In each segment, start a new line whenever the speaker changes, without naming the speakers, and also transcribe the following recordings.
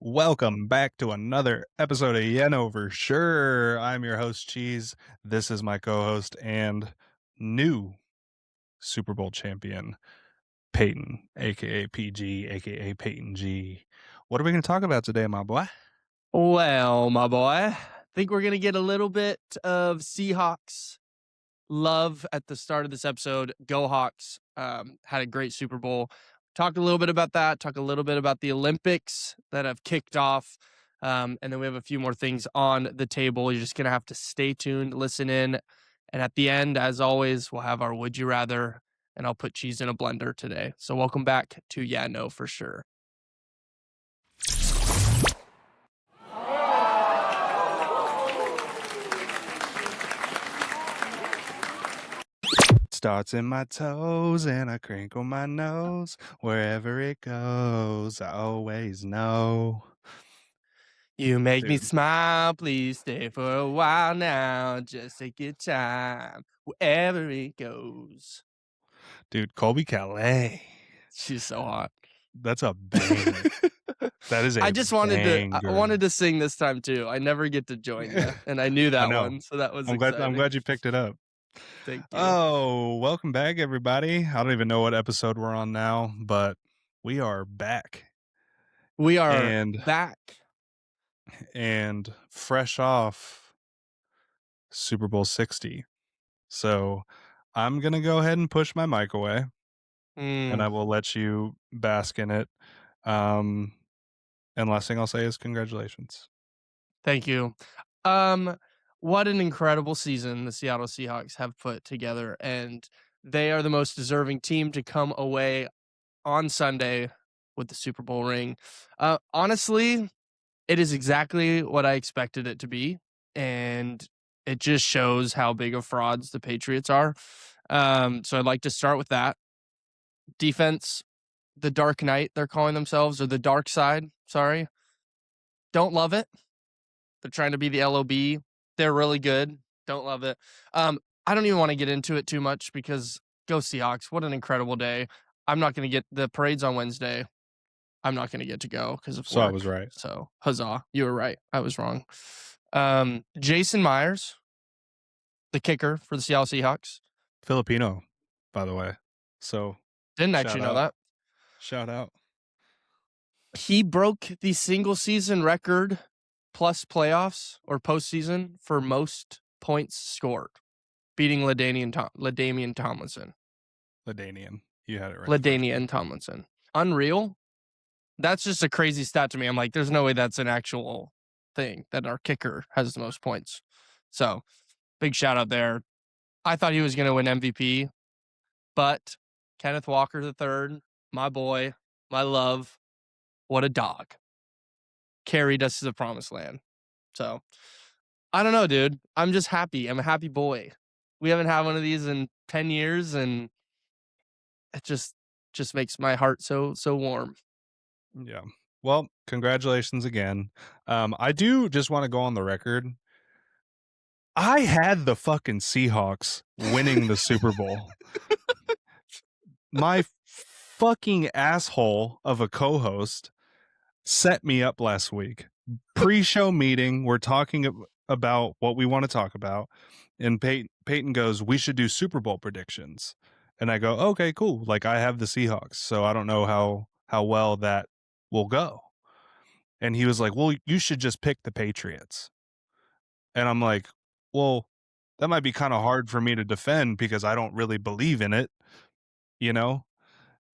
Welcome back to another episode of Yeno for sure. I'm your host, Cheese. This is my co-host and new Super Bowl champion, Payton, aka PG, aka Payton G. What are we going to talk about today, my boy?
Well, my boy, I think we're going to get a little bit of Seahawks love at the start of this episode. Go Hawks. Had a great Super Bowl. Talk a little bit about that. Talk a little bit about the Olympics that have kicked off. And then we have a few more things on the table. You're just going to have to stay tuned, listen in. And at the end, as always, we'll have our Would You Rather, and I'll put cheese in a blender today. So welcome back to Yeah, No, for sure.
Starts in my toes and I crinkle my nose. Wherever it goes, I always know.
You make me
Dude.
smile, please stay for a while now. Just take your time, wherever it goes.
Dude, Colby Calais.
She's so hot.
That's a banger. That is a
I just wanted
banger.
to. I wanted to sing this time too. I never get to join you, and I knew that one, so that was exciting.
I'm glad you picked it up.
Thank you.
Oh, welcome back, everybody. I don't even know what episode we're on now, but we are back.
We are back.
And fresh off Super Bowl 60. So I'm going to go ahead and push my mic away, and I will let you bask in it. And last thing I'll say is congratulations.
Thank you. What an incredible season the Seattle Seahawks have put together, and they are the most deserving team to come away on Sunday with the Super Bowl ring. Honestly, it is exactly what I expected it to be, and it just shows how big of frauds the Patriots are. So I'd like to start with that. Defense, the Dark Knight, they're calling themselves, or the Dark Side, sorry. Don't love it. They're trying to be the LOB. They're really good. Don't love it. I don't even want to get into it too much because go Seahawks. What an incredible day. I'm not going to get the parades on Wednesday. I'm not going to get to go because of work.
So I was right.
So huzzah. You were right. I was wrong. Jason Myers, the kicker for the Seattle Seahawks.
Filipino, by the way. So
didn't actually know that.
Shout out.
He broke the single season record plus playoffs or postseason for most points scored, beating LaDainian Tomlinson.
LaDainian. You had it right.
LaDainian Tomlinson. Unreal. That's just a crazy stat to me. I'm like, there's no way that's an actual thing that our kicker has the most points. So big shout out there. I thought he was going to win MVP, but Kenneth Walker III, my boy, my love, what a dog, carried us to the promised land. So I don't know, dude. I'm just happy. I'm a happy boy. We haven't had one of these in 10 years, and it just makes my heart so warm.
Yeah. Well, congratulations again. I do just want to go on the record. I had the fucking Seahawks winning the Super Bowl. My fucking asshole of a co-host set me up last week. Pre-show meeting, we're talking about what we want to talk about, and Payton goes, "We should do Super Bowl predictions." And I go, "Okay, cool. Like I have the Seahawks, so I don't know how well that will go." And he was like, "Well, you should just pick the Patriots." And I'm like, "Well, that might be kind of hard for me to defend because I don't really believe in it, you know?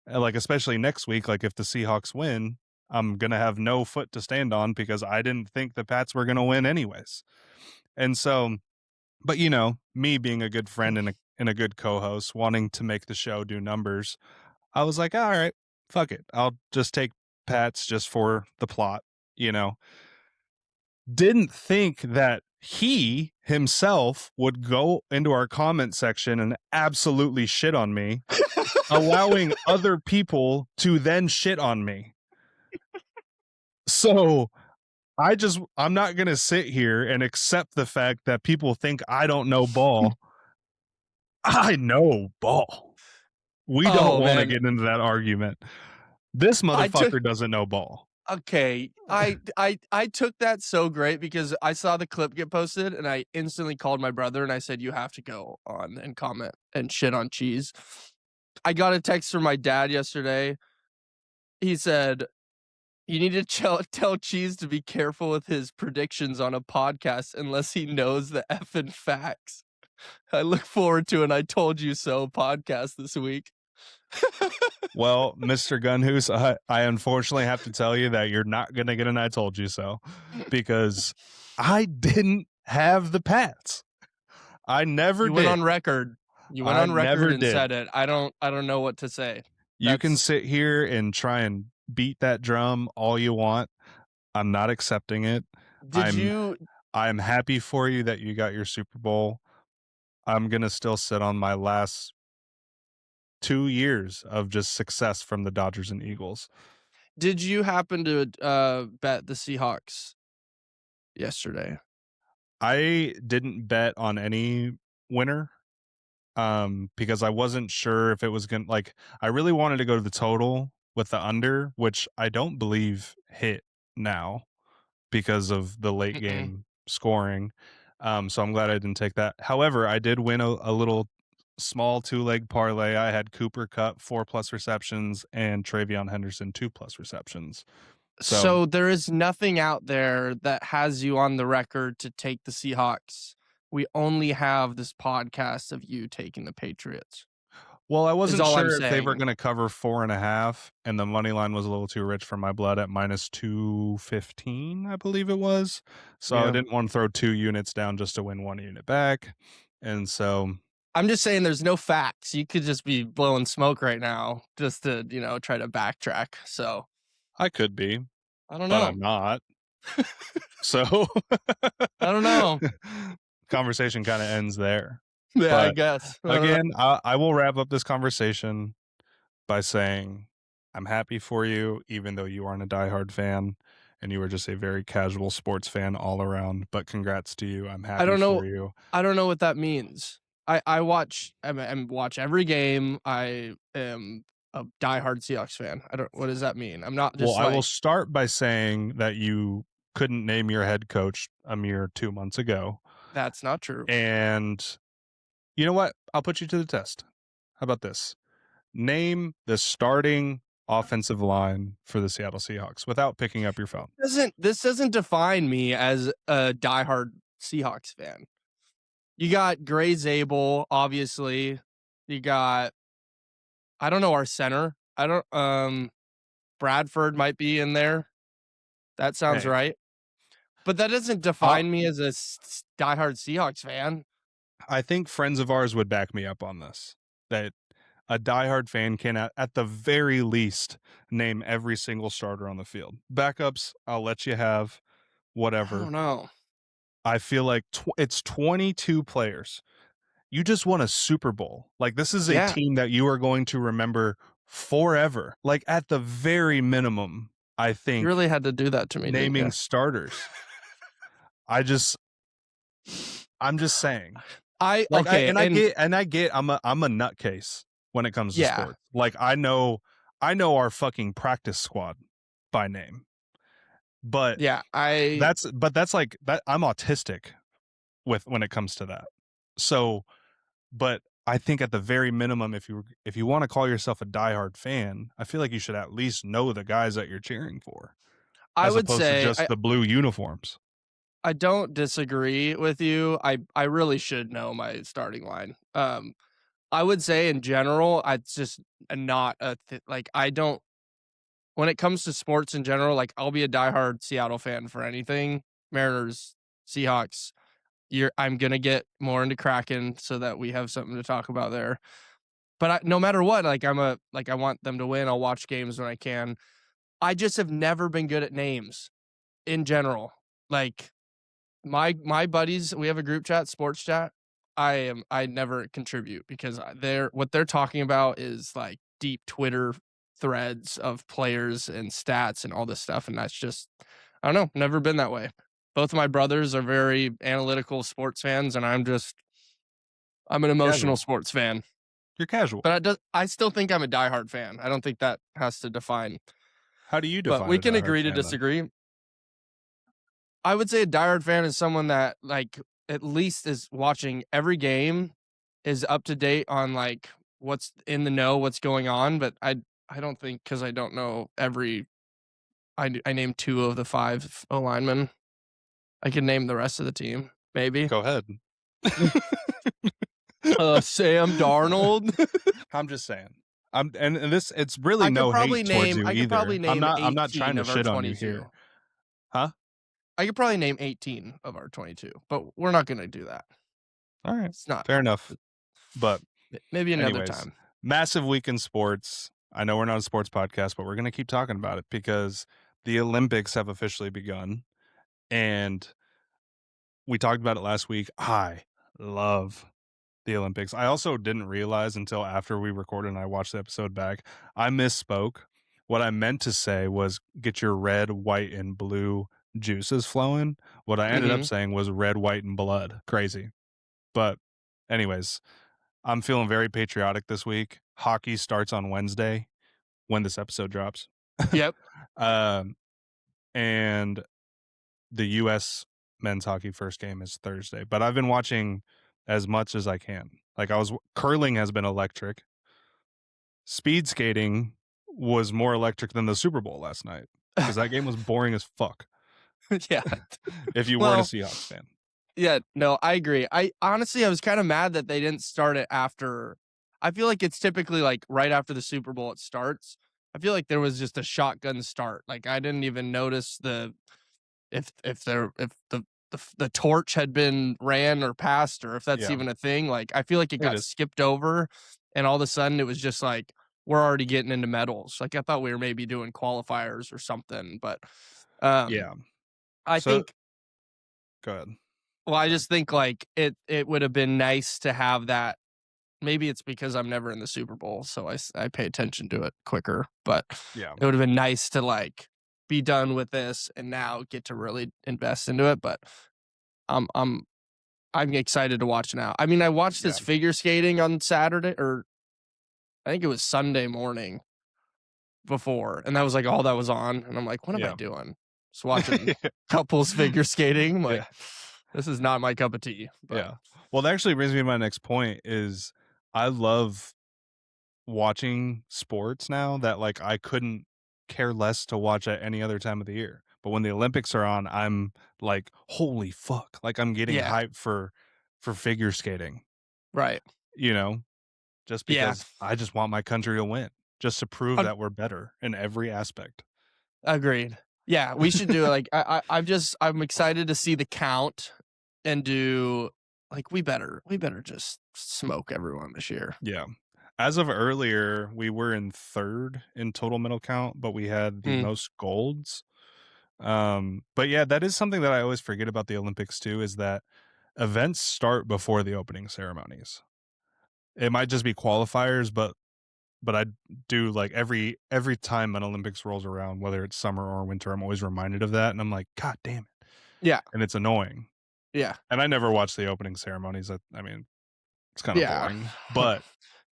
Like especially next week, like if the Seahawks win, I'm going to have no foot to stand on because I didn't think the Pats were going to win anyways." And so, but you know, me being a good friend and a good co-host wanting to make the show do numbers, I was like, all right, fuck it. I'll just take Pats just for the plot, you know. Didn't think that he himself would go into our comment section and absolutely shit on me, allowing other people to then shit on me. So I'm not going to sit here and accept the fact that people think I don't know ball. I know ball. We don't want to get into that argument. This motherfucker doesn't know ball.
Okay, I took that so great because I saw the clip get posted and I instantly called my brother and I said, "You have to go on and comment and shit on cheese." I got a text from my dad yesterday. He said, "You need to tell Cheese to be careful with his predictions on a podcast unless he knows the effing facts." I look forward to an "I told you so" podcast this week.
Well, Mr. Gunhoose, I unfortunately have to tell you that you're not going to get an I told you so because I didn't have the Pats. I never
You went
did.
on record. You went
I
on record
never
and
did.
said it. I don't know what to say.
You can
That's
sit here and try and beat that drum all you want. I'm not accepting it.
Did
I'm
you
I'm happy for you that you got your Super Bowl. I'm going to still sit on my last 2 years of just success from the Dodgers and Eagles.
did you happen to, bet the Seahawks yesterday?
I didn't bet on any winner because I wasn't sure if it was going to like I really wanted to go to the total with the under, which I don't believe hit now because of the late
Mm-mm.
game scoring. So I'm glad I didn't take that. However, I did win a little small 2-leg parlay. I had Cooper Cup 4+ receptions and Travion Henderson 2+ receptions. So
So there is nothing out there that has you on the record to take the Seahawks. We only have this podcast of you taking the Patriots,
well, I
is
wasn't
all I'm
sure if they were
saying.
going to cover 4.5, and the money line was a little too rich for my blood at -215, I believe it was. So I
Yeah.
didn't want to throw 2 units down just to win 1 unit back. And so
I'm just saying there's no facts. You could just be blowing smoke right now just to, try to backtrack. So,
I could be,
I don't
but
know.
I'm not. So
I don't know.
conversation kind of ends there.
Yeah, I
But
guess. I don't know.
again, I will wrap up this conversation by saying I'm happy for you, even though you aren't a diehard fan and you were just a very casual sports fan all around. But congrats to you. I'm
I
happy
don't know
for you.
I don't know what that means. I watch I watch every game. I am a diehard Seahawks fan. I don't what does that mean? I'm not
Well,
just
I will
like,
start by saying that you couldn't name your head coach a mere 2 months ago.
that's not true.
And you know what? I'll put you to the test. How about this? Name the starting offensive line for the Seattle Seahawks without picking up your phone.
This doesn't define me as a diehard Seahawks fan. You got Gray Zabel, obviously. You got I don't know our center. I don't Bradford might be in there. That sounds
Hey,
right. But that doesn't
uh,
define me as a diehard Seahawks fan.
I think friends of ours would back me up on this. That a diehard fan can, at the very least, name every single starter on the field. Backups, I'll let you have
I don't
whatever.
know.
I feel like it's 22 players. You just won a Super Bowl. Like, this is a
Yeah,
team that you are going to remember forever. Like, at the very minimum, I
you
think
really had to do that to me, didn't
naming
you?
starters. I just, I'm just saying.
I
Like,
okay, and
I get I'm a nutcase when it comes to
yeah,
sports. Like, I know our fucking practice squad by name. But
yeah, I
that's like that I'm autistic with when it comes to that. So, but I think at the very minimum, if you want to call yourself a diehard fan, I feel like you should at least know the guys that you're cheering for,
I
as
would
opposed to
say
just the blue uniforms.
I don't disagree with you. I really should know my starting line. I would say in general, I just not like I don't when it comes to sports in general, like I'll be a diehard Seattle fan for anything. Mariners, Seahawks. I'm gonna get more into Kraken so that we have something to talk about there. But no matter what, like I want them to win. I'll watch games when I can. I just have never been good at names in general. Like my buddies, we have a group chat, sports chat. I never contribute because they're what they're talking about is like deep Twitter threads of players and stats and all this stuff, and that's just I don't know, never been that way. Both of my brothers are very analytical sports fans, and I'm an emotional
Casual.
sports fan.
You're casual.
But I still think I'm a diehard fan. I don't think that has to define.
How do you
But
define
we
a
can
diehard
agree to
fan then?
disagree. I would say a diehard fan is someone that, like, at least is watching every game, is up to date on, like, what's in the know, what's going on, but I don't think, because I don't know every I named 2 of the 5 O-linemen. I can name the rest of the team, maybe.
Go ahead.
Sam Darnold.
I'm just saying. And this it's really no hate towards you
I could probably
either.
name
I'm not trying
18
to
of our
shit on you
22.
here. Huh?
I could probably name 18 of our 22, but we're not gonna do that.
All right.
It's not
Fair enough. But
maybe another
anyways,
time.
massive week in sports. I know we're not a sports podcast, but we're going to keep talking about it because the Olympics have officially begun. And we talked about it last week. I love the Olympics. I also didn't realize until after we recorded and I watched the episode back, I misspoke. What I meant to say was get your red, white, and blue juices flowing. What I ended up
Mhm.
saying was red, white, and blood. Crazy. But anyways, I'm feeling very patriotic this week. Hockey starts on Wednesday when this episode drops.
Yep.
um, and the U.S. men's hockey first game is Thursday. But I've been watching as much as I can. Like curling has been electric. Speed skating was more electric than the Super Bowl last night because that game was boring as fuck.
Yeah.
If you weren't a
Well,
Seahawks fan,
yeah, no, I agree. I honestly, I was kinda mad that they didn't start it after. I feel like it's typically, like, right after the Super Bowl it starts. I feel like there was just a shotgun start. Like, I didn't even notice if the torch had been ran or passed, or if that's
yeah,
even a thing. Like, I feel like it
it
got
is.
skipped over, and all of a sudden it was just like, we're already getting into medals. Like, I thought we were maybe doing qualifiers or something, but, um,
Yeah.
I
So
think
go ahead.
well, I
Sorry.
just think, like, it would have been nice to have that. Maybe it's because I'm never in the Super Bowl, so I pay attention to it quicker, but
Yeah.
it would have been nice to, like, be done with this and now get to really invest into it, but I'm I'm I'm excited to watch now. I mean, I watched
Yeah.
this figure skating on Saturday, or I think it was Sunday morning before, and that was, like, all that was on, and I'm like, "What am I
Yeah.
doing?" Just watching couples figure skating. I'm like,
Yeah.
"This is not my cup of tea," but
Yeah. Well, that actually brings me to my next point is I love watching sports now that like I couldn't care less to watch at any other time of the year. But when the Olympics are on, I'm like, holy fuck. Like I'm getting
yeah,
hyped for figure skating,
right.
you know, just
Yeah.
because I just want my country to win, just to prove that we're better in every aspect.
Agreed. Yeah, we should do it. Like, I'm excited to see the count and do, like, we better just smoke everyone this year.
Yeah. As of earlier, we were in third in total medal count, but we had the
Mm,
most golds. But yeah, that is something that I always forget about the Olympics too, is that events start before the opening ceremonies. It might just be qualifiers, but I do like every time an Olympics rolls around, whether it's summer or winter, I'm always reminded of that, and I'm like, God damn it,
yeah,
and it's annoying.
yeah,
And I never watch the opening ceremonies. I mean, it's kind of
yeah.
boring. But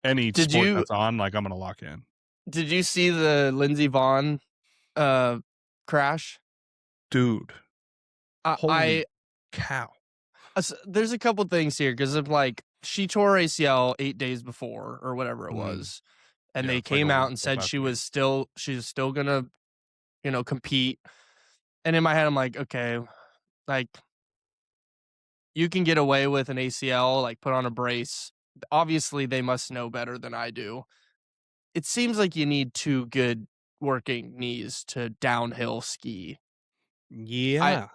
any
Did
sport
you
that's on, like I'm gonna lock in.
did you see the Lindsey Vonn, uh, crash?
Dude,
I
holy cow!
there's a couple things here because of, like, she tore ACL 8 days before or whatever it
Mm,
was, and
yeah,
they
it's like
came out and said
last week.
she was still gonna, compete, and in my head, I'm like, "Okay, like, you can get away with an ACL, like, put on a brace. Obviously, they must know better than I do. It seems like you need 2 good working knees to downhill ski. I
Yeah,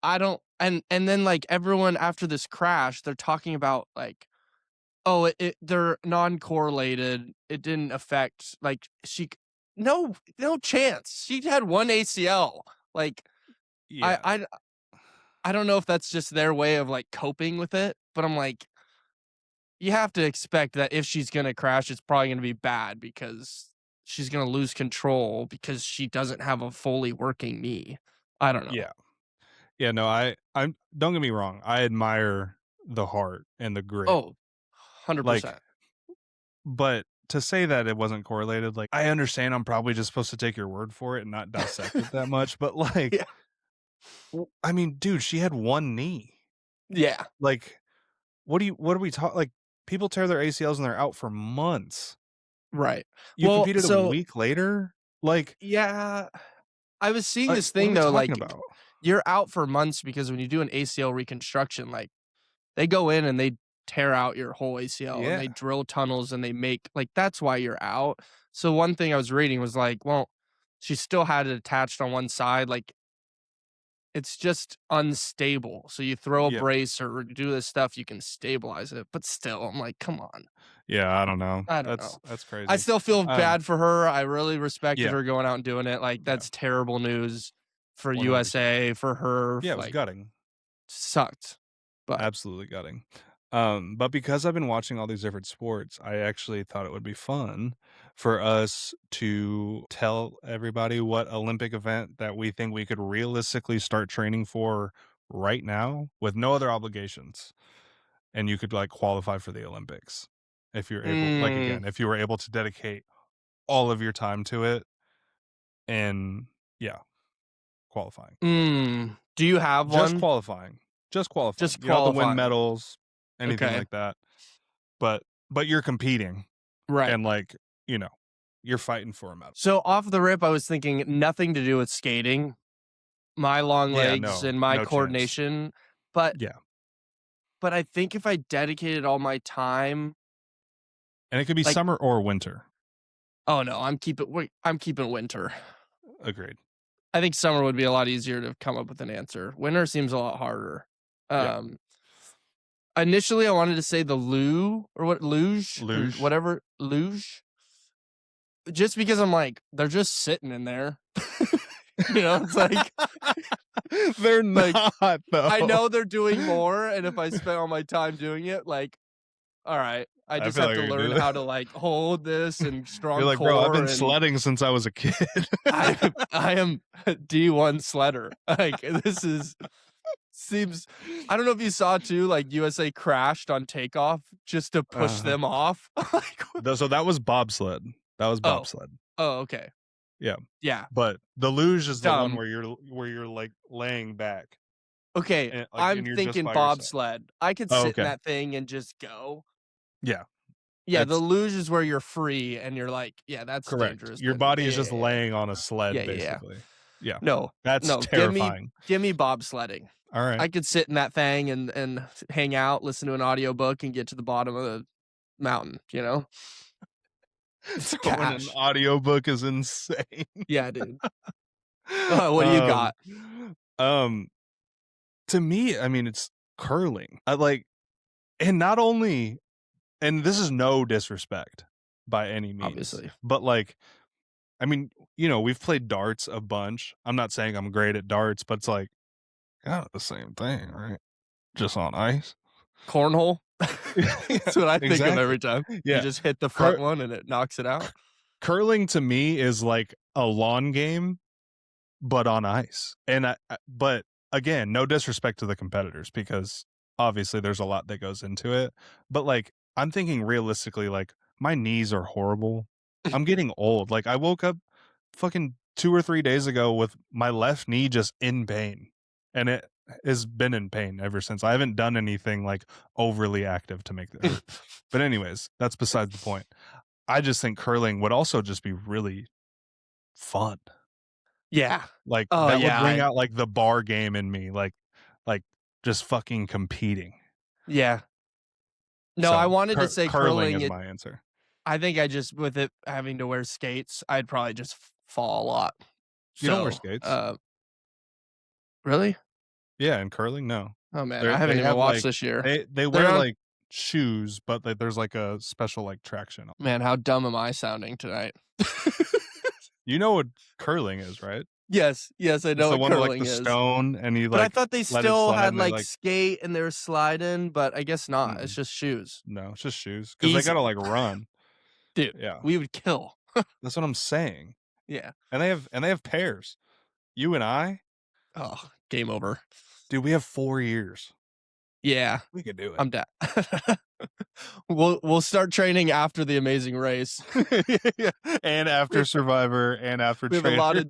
I don't, and then, like, everyone after this crash, they're talking about, like, "Oh, they're non-correlated. It didn't affect," like, no chance. She had 1 ACL. Like, I
yeah,
I I don't know if that's just their way of, like, coping with it, but I'm like, you have to expect that if she's gonna crash, it's probably gonna be bad because she's gonna lose control because she doesn't have a fully working knee. I don't know.
yeah, yeah. No, I'm. Don't get me wrong. I admire the heart and the grit.
Oh,
Like,
100%.
but to say that it wasn't correlated, like, I understand I'm probably just supposed to take your word for it and not dissect it that much, but, like,
Yeah.
I mean, dude, she had one knee.
Yeah.
Like, what are we talking? Like, people tear their ACLs and they're out for months.
Right.
You
Well,
competed a
so
week later?
yeah, I was seeing this
What are
thing
we
though,
talking
like,
about?
you're out for months because when you do an ACL reconstruction, like, they go in and they tear out your whole ACL and
Yeah.
they drill tunnels and they make like, that's why you're out. So one thing I was reading was like, well, she still had it attached on one side, like, it's just unstable. So you throw a
Yeah.
brace or do this stuff, you can stabilize it, but still, I'm like, "Come on."
Yeah, I don't know.
I don't know.
That's
I
crazy.
still feel
Um,
bad for her. I really respected
yeah,
her going out and doing it. Like,
yeah,
that's terrible news for
100%.
USA, for her,
Yeah, it was
like,
gutting.
sucked. But
Absolutely gutting. But because I've been watching all these different sports, I actually thought it would be fun for us to tell everybody what Olympic event that we think we could realistically start training for right now with no other obligations. And you could like qualify for the Olympics if you're able, like,
mm,
again, if you were able to dedicate all of your time to it and yeah, qualifying.
do you have
Just
one?
qualifying. Just qualifying.
Just
You don't have to win
qualifying.
medals, anything
Okay.
like that. But you're competing
Right.
and, like, you know, you're fighting for a medal.
So off the rip, I was thinking nothing to do with skating, my long
Yeah,
legs
no,
and my
no chance.
coordination, but
Yeah,
I think if I dedicated all my time,
and it could be
like,
summer or winter.
oh no, I'm keeping winter.
Agreed.
I think summer would be a lot easier to come up with an answer. Winter seems a lot harder.
Yeah.
Um, Initially, I wanted to say the luge or
Luge.
whatever luge, just because I'm like they're just sitting in there. It's like
They're
like
not,
I
though.
know they're doing more, and if I spend all my time doing it, like, all right, I
I
just
feel
have
like
to
I could
learn
do
how
that.
to like hold this and
You're
strong
like, "Bro, I've
core,
been
and
sledding since I was a kid."
I am a D1 sledder. Like this is seems I don't know if you saw too, like USA crashed on takeoff just to push
Uh-huh.
them off. Like,
So that was bobsled. That was
oh,
bobsled.
oh, okay,
Yeah.
yeah,
But the luge is the one
dumb.
where you're, like, laying back
Okay,
and, like,
I'm
and you're just
thinking
by yourself.
bobsled. I could
Oh,
sit in
okay.
that thing and just go.
Yeah.
Yeah, the
That's
luge is where you're free and you're like, yeah, that's
correct.
dangerous.
Your
Then
body
yeah,
is
yeah,
just
yeah,
laying on a sled,
yeah, yeah, yeah.
basically. Yeah.
No,
That's
no,
terrifying.
give me bobsledding.
Alright.
I could sit in that thing and hang out, listen to an audiobook, and get to the bottom of the mountain. It's
Throwing an
cash.
audiobook is insane.
Yeah, dude. What do you
Um,
got?
um, to me, I mean, it's curling. I like and not only and this is no disrespect by any means,
Obviously.
but, like, I mean, we've played darts a bunch. I'm not saying I'm great at darts, but it's like, kind of the same thing, right? Just on ice.
Cornhole?
Yeah,
That's what I think of
exactly.
every time. You
Yeah.
just hit the front
Cur
one and it knocks it out.
Curling to me is like a lawn game, but on ice. And but again, no disrespect to the competitors because obviously there's a lot that goes into it. But like, I'm thinking realistically, like, my knees are horrible. I'm getting old. Like, I woke up fucking 2 or 3 days ago with my left knee just in pain. And it has been in pain ever since. I haven't done anything like overly active to make it hurt. But anyways, that's besides the point. I just think curling would also just be really fun.
Yeah.
Like,
Oh,
that would
yeah,
bring out, like, the bar game in me, like, just fucking competing.
yeah. No, I
So,
wanted to say
curling
curling,
is my answer.
I think I just with it having to wear skates, I'd probably just fall a lot.
You don't wear
So,
skates?
really?
Yeah, in curling, no.
Oh, man, I
They
haven't even
have,
watched
like
this year.
they
They're
wear,
on
like, shoes, but, like, there's, like, a special, like, traction.
Man, how dumb am I sounding tonight?
You know what curling is, right?
Yes, yes, I
It's
know
the
what
one with, like,
curling
the
is.
stone and you,
But I
like,
thought they
let it
still
slide
had,
and they,
like,
like
skate and they were sliding, but I guess not. It's
mm-mm.
just shoes.
No, it's just shoes because they gotta,
Easy.
like, run.
Dude,
Yeah,
we would kill.
that's what I'm saying.
Yeah.
And they have pairs. You and I,
Oh, game over.
dude, we have 4 years.
Yeah,
We could do it.
I'm down. We'll start training after The Amazing Race.
Yeah, and
We
after Survivor and after
we have a
Traitors.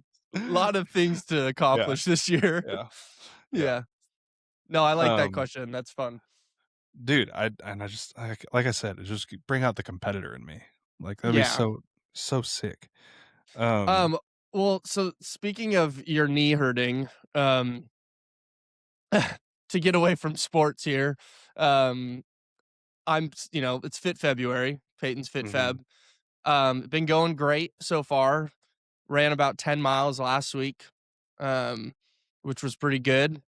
lot of things to
Yeah,
accomplish this year.
yeah, yeah.
Yeah. No, I like that
Um,
question. That's fun.
dude, I just like I said, it just bring out the competitor in me. Like that'd be
Yeah.
so sick. Um,
Um, well, so speaking of your knee hurting, to get away from sports here, um, it's Fit February, Peyton's Fit
mhm.
Feb. Been going great so far. Ran about 10 miles last week, um, which was pretty good.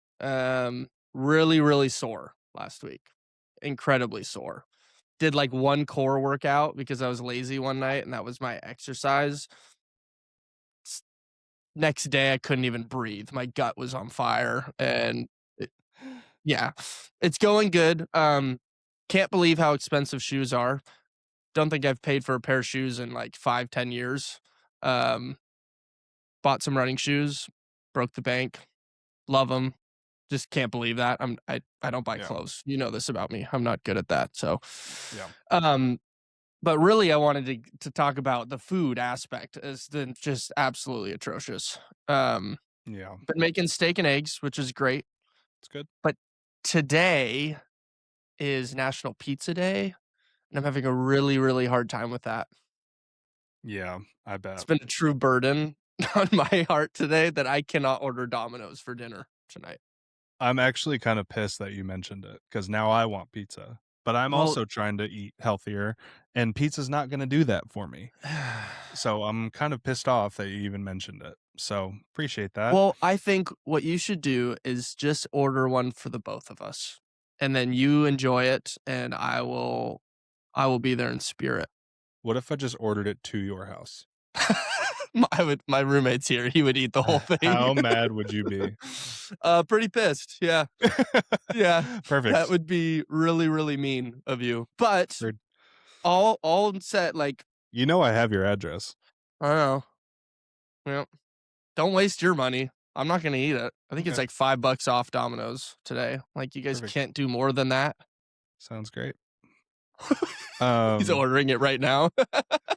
Really, really sore last week. Incredibly sore. Did like one core workout because I was lazy one night and that was my exercise. Next day I couldn't even breathe. My gut was on fire and it, yeah, it's going good. Can't believe how expensive shoes are. Don't think I've paid for a pair of shoes in like 5-10 years. Um, Bought some running shoes, broke the bank, love them. Just can't believe that. I don't buy
Yeah,
clothes. You know this about me. I'm not good at that. So,
yeah,
um, but really, I wanted to talk about the food aspect as the just absolutely atrocious. Um,
yeah.
been making steak and eggs, which is great.
It's good.
But today is National Pizza Day, and I'm having a really, really hard time with that.
Yeah, I
It's
bet.
been a true burden on my heart today that I cannot order Domino's for dinner tonight.
I'm actually kind of pissed that you mentioned it because now I want pizza, but I'm
Well,
also trying to eat healthier, and pizza's not going to do that for me. So I'm kind of pissed off that you even mentioned it. So appreciate that.
well, I think what you should do is just order one for the both of us, and then you enjoy it, and I will be there in spirit.
What if I just ordered it to your house?
My roommate's here, he would eat the whole thing.
How mad would you be?
Pretty pissed, yeah. Yeah, that
Perfect.
would be really, really mean of you, but
Rude.
all set, like,
You know I have your address.
I don't know, yeah. Don't waste your money. I'm not gonna eat it. I think it's
Okay.
like $5 off Domino's today. Like, you guys
Perfect.
can't do more than that?
Sounds great.
He's
Um,
ordering it right now.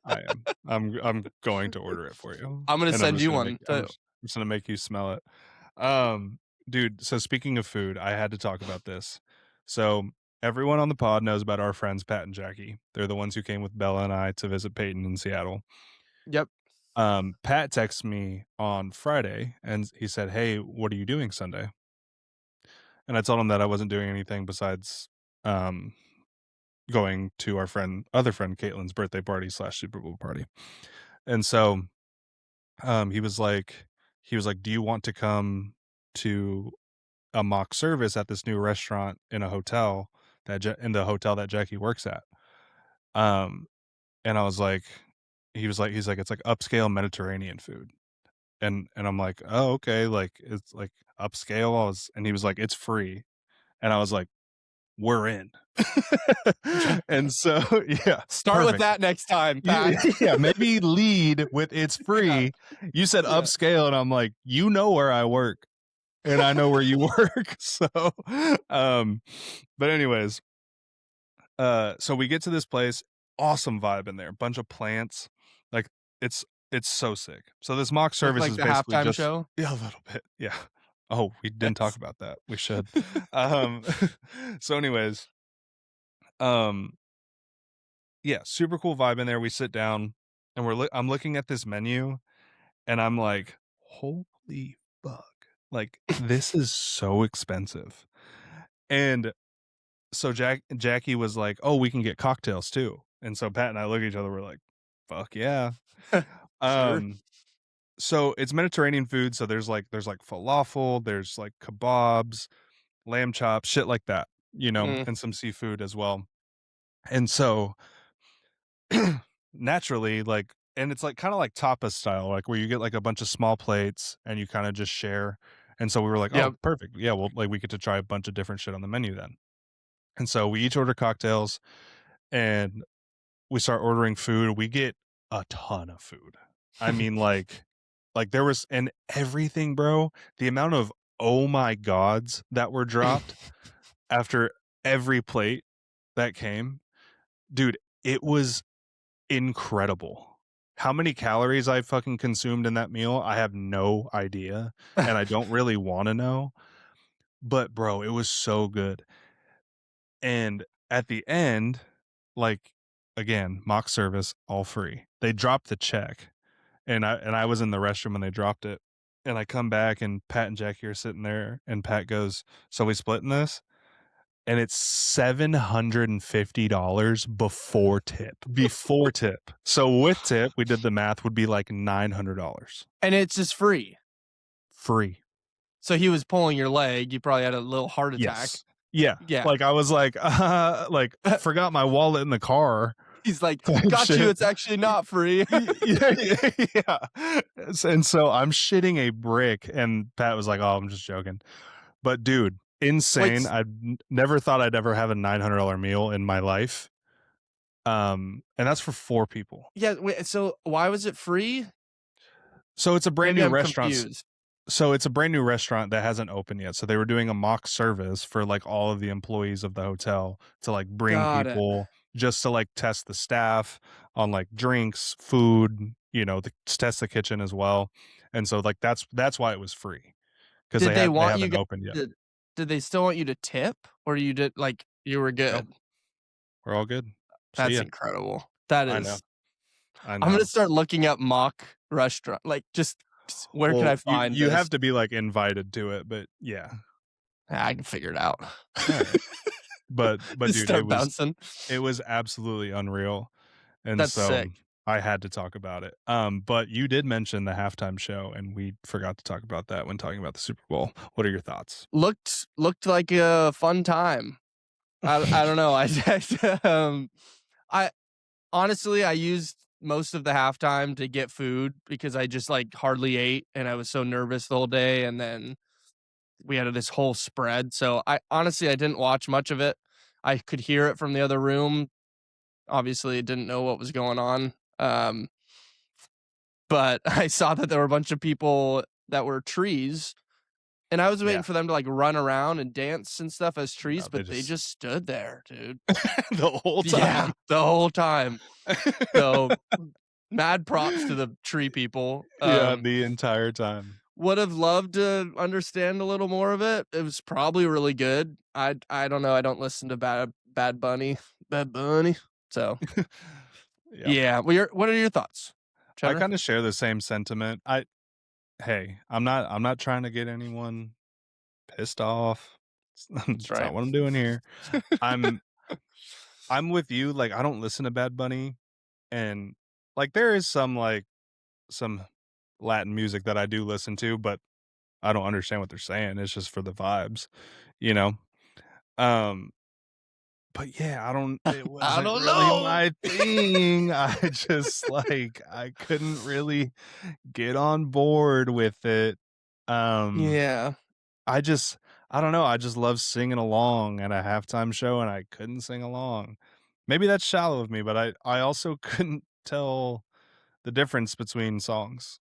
I am. I'm going to order it for you,
I'm gonna
and I'm
send
just
you
gonna make.
one to
I'm just gonna make you smell it. Dude. So speaking of food, I had to talk about this. So everyone on the pod knows about our friends Pat and Jackie. They're the ones who came with Bella and I to visit Peyton in Seattle.
Yep.
Pat texted me on Friday and he said, "Hey, what are you doing Sunday?" And I told him that I wasn't doing anything besides um going to our other friend Caitlin's birthday party slash Super Bowl party. And so he was like, "Do you want to come to a mock service at this new restaurant in a hotel in the hotel that Jackie works at?" Um, and I was like, he's like, "It's like upscale Mediterranean food." And I'm like, "Oh, okay." Like it's like upscale. And he was like, "It's free." And I was like, "We're in." And so, yeah,
Start with
perfect.
that next time, Pat.
Yeah, maybe lead with "It's
Yeah,
free." You said
yeah.
upscale, and I'm like, "You know where I work, and I know where you work." So, um, but anyways, so we get to this place, awesome vibe in there, bunch of plants, like, it's it's so sick. So this mock
Look
service
like
is
the
basically
halftime
just
show?
yeah, a little bit, yeah. Oh, we didn't talk
Yes.
about that. We should. Um, so anyways, um, yeah, super cool vibe in there. We sit down, and I'm looking at this menu, and I'm like, "Holy fuck." Like, this is so expensive. And so Jackie was like, "Oh, we can get cocktails too." And so Pat and I look at each other, we're like, "Fuck yeah."
Sure.
Um, so it's Mediterranean food, so there's like falafel, there's like kebabs, lamb chops, shit like that,
Mm,
and some seafood as well. And so naturally, like, and it's like kind of like tapas style, like where you get like a bunch of small plates and you kind of just share. And so we were like, "Oh,
yep.
perfect. Yeah, well, like we get to try a bunch of different shit on the menu then." And so we each order cocktails and we start ordering food. We get a ton of food. I mean, like there was and everything, bro. The amount of oh my gods that were dropped after every plate. that came, dude, it was incredible. How many calories I fucking consumed in that meal, I have no idea, and I don't really wanna know, but bro, it was so good. And at the end, like, again, mock service, all free. They dropped the check, and I was in the restroom when they dropped it, and I come back, and Pat and Jackie are sitting there, and Pat goes, "So we splitting this?" And it's $750 before tip. Before tip. So with tip, we did the math, would be like $900.
And it's just free.
Free.
So he was pulling your leg. You probably had a little heart attack.
Yes. Yeah.
Yeah.
Like, I was like, forgot my wallet in the car
He's like,
type
got you.
shit.
It's actually not free.
Yeah. And so I'm shitting a brick, and Pat was like, "Oh, I'm just joking." But dude,
Wait,
insane. I never thought I'd ever have a $900 meal in my life. And that's for 4 people.
yeah. Wait, so why was it free?
So it's a brand
Maybe
new
I'm
restaurant.
confused.
So it's a brand new restaurant that hasn't opened yet. So they were doing a mock service for like all of the employees of the hotel to like bring
Got it.
people just to like test the staff on like drinks, food, test the kitchen as well. And so like that's why it was free, because
Did they
they
want you
haven't
guys
opened yet.
did they still want you to tip, or you did like you were
No,
good?
we're all good. See
That's
ya.
incredible. That
I know.
is
I
I'm gonna
know.
start looking up mock restaurant, like, just where can
Well,
I
you
find
you
this?
have to be like invited to it, but yeah.
Ah, I can figure it out.
All right. But
Just
dude,
start bouncing.
it was absolutely unreal. And
That's
so
sick.
I had to talk about it. But you did mention the halftime show, and we forgot to talk about that when talking about the Super Bowl. What are your thoughts?
Looked like a fun time. I don't know. I honestly, I used most of the halftime to get food because I just, like, hardly ate, and I was so nervous the whole day, and then we had this whole spread, so I didn't watch much of it. I could hear it from the other room. Obviously, didn't know what was going on, but I saw that there were a bunch of people that were trees, and I was waiting
Yeah.
for them to, like, run around and dance and stuff as trees,
No, they
but they
just
just stood there, dude.
the whole
Yeah,
time.
the whole time. So, mad props to the tree people.
Yeah, the entire time.
Would have loved to understand a little more of it. It was probably really good. I don't know. I don't listen to Bad Bunny. So
Yeah.
yeah. What are your thoughts,
I
Trevor?
kinda share the same sentiment. Hey, I'm not trying to get anyone pissed off. It's
That's
it's not
right.
what I'm doing here. I'm I'm with you, like, I don't listen to Bad Bunny, and, like, there is some Latin music that I do listen to, but I don't understand what they're saying, it's just for the vibes, you know? Um, but yeah, it
I
wasn't
don't
really
know.
my thing. I just, like, I couldn't really get on board with it. Um,
Yeah.
I just I don't know, I just love singing along at a halftime show, and I couldn't sing along. Maybe that's shallow of me, but I also couldn't tell the difference between songs.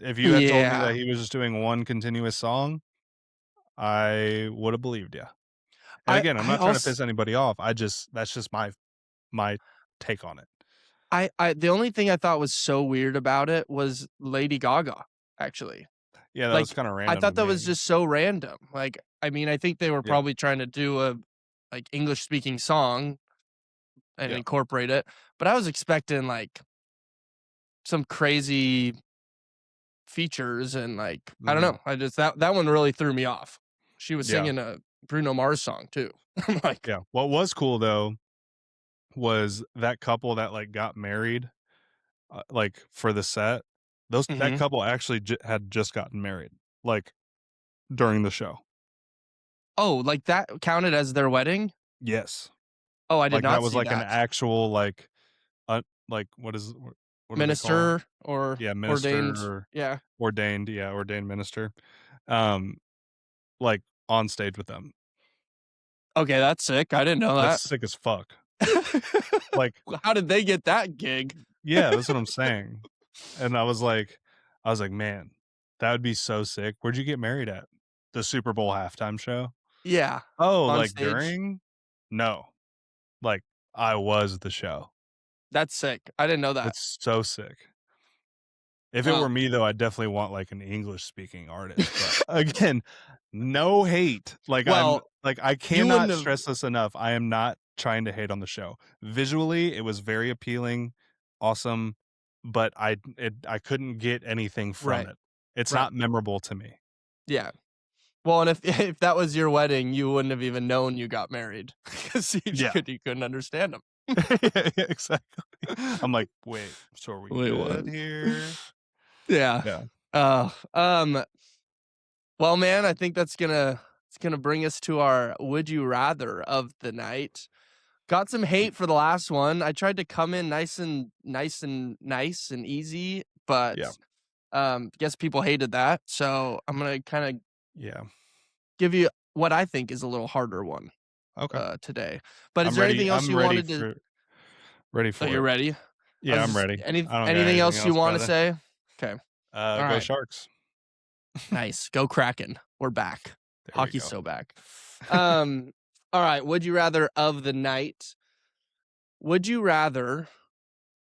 If you had told me
Yeah.
that he was just doing one continuous song, I would have believed you. And again, I'm
I
not trying to
also
piss anybody off. That's just my take on it.
I the only thing I thought was so weird about it was Lady Gaga, actually.
Yeah, that was
Like,
kinda
I
random to
thought that
me, I
was
guess.
just so random. Like, I mean, I think they were
Yeah,
probably trying to do a, like, English speaking song and
yeah.
incorporate it, but I was expecting, like, some crazy features and, like, I don't
Mhm.
know. I just that one really threw me off. She was
Yeah,
singing a Bruno Mars song too. I'm like,
yeah. What was cool though was that couple that, like, got married, like, for the set. That
mhm.
couple actually had just gotten married, like, during the show.
Oh, like, that counted as their wedding?
Yes.
Oh, I did
Like, that
not
was,
see
like, an
that.
actual, like, what do they call it?
Minister or
Yeah, minister
ordained.
or
Yeah.
ordained minister, um, like, on stage with them.
Okay, that's sick. I didn't know
That's
that.
sick as fuck. Like,
How did they get that gig?
yeah, that's what I'm saying. And I was like, "Man, that would be so sick." "Where'd you get married at?" "The Super Bowl halftime show."
Yeah,
"Oh,
on
like,
stage.
during?" "No. like I was the show.
That's sick. I didn't know that.
It's so sick. If it were
Wow.
me, though, I'd definitely want, like, an English-speaking artist, but, again, no hate.
Well,
I
you wouldn't
cannot
have
stress this enough. I am not trying to hate on the show. Visually, it was very appealing, awesome, but I couldn't get anything from
right,
it. It's
right.
not memorable to me.
Yeah. Well, and if if that was your wedding, you wouldn't have even known you got married because
Yeah.
you couldn't understand them.
Yeah, exactly. I'm like, "Wait, so are we
Wait, what?
good here?"
Yeah.
Yeah.
Uh, um, well, man, I think it's gonna bring us to our would you rather of the night. Got some hate for the last one. I tried to come in nice and easy,
Yeah.
but guess people hated that. So I'm gonna kind of
Yeah.
give you what I think is a little harder one
Okay.
today. But is there anything else
I'm
you
ready
wanted to?
for ready
Oh,
for
you're
it.
ready.
Yeah, I'm ready. I don't got
Anything
anything
else you
else,
want to
brother.
say? Okay. All
Go
right.
Sharks.
Nice. Go Kraken. We're back.
There we
Hockey's
go.
so back. Um. All right. Would you rather of the night? Would you rather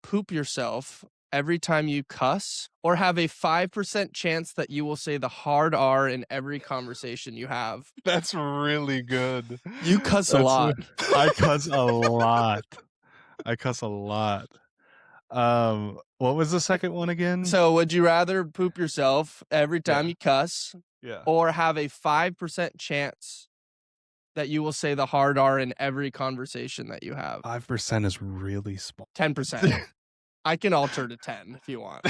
poop yourself every time you cuss, or have a 5% chance that you will say the hard R in every conversation you have?
That's really good.
You cuss a
That's
lot.
I cuss a lot. I cuss a lot. What was the second one again?
So, would you rather poop yourself every time
Yeah,
you cuss,
yeah.
or have a 5% chance that you will say the hard R in every conversation that you have?
5% is really small.
10%. I can alter to 10 if you want.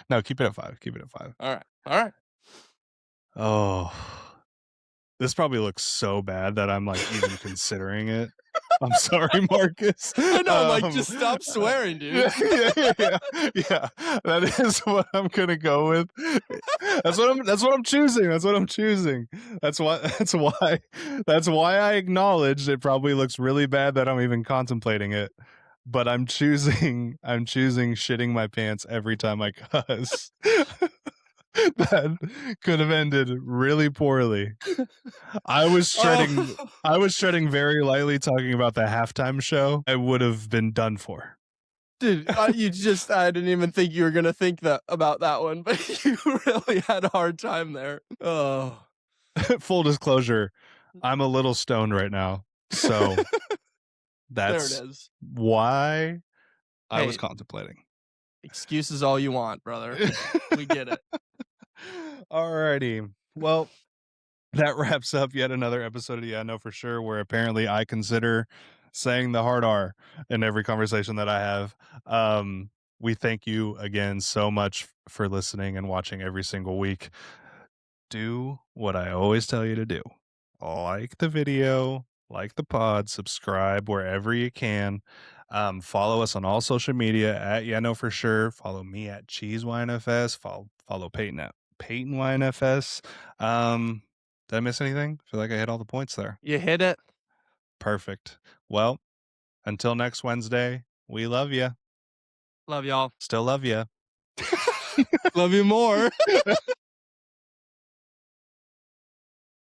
No, keep it at 5. Keep it at 5.
All right. All right.
Oh, this probably looks so bad that I'm, like, even considering it. I'm sorry, Marcus.
I know. I'm like, just stop swearing, dude.
Yeah. That is what I'm gonna go with. That's what I'm choosing. That's what I'm choosing. That's why I acknowledged it probably looks really bad that I'm even contemplating it. But I'm choosing shitting my pants every time I cuss. That could have ended really poorly. I was treading
Oh.
I was treading very lightly talking about the halftime show. I would have been done for.
Dude, I didn't even think you were gonna think that about that one, but you really had a hard time there. Oh.
Full disclosure, I'm a little stoned right now. So
There it
that's
is.
why I was
Hey,
contemplating.
excuses all you want, brother. We get it.
Alrighty. Well, that wraps up yet another episode of Yeah, I Know For Sure, where apparently I consider saying the hard R in every conversation that I have. We thank you again so much for listening and watching every single week. Do what I always tell you to do. Like the video, like the pod, subscribe wherever you can. Follow us on all social media at Yeah Know For Sure. Follow me at CheeseWineFS. Follow Peyton at PeytonYNFS. Did I miss anything? I feel like I hit all the points there.
You hit it.
Perfect. Well, until next Wednesday, we love you.
Love y'all.
Still love you.
Love you more.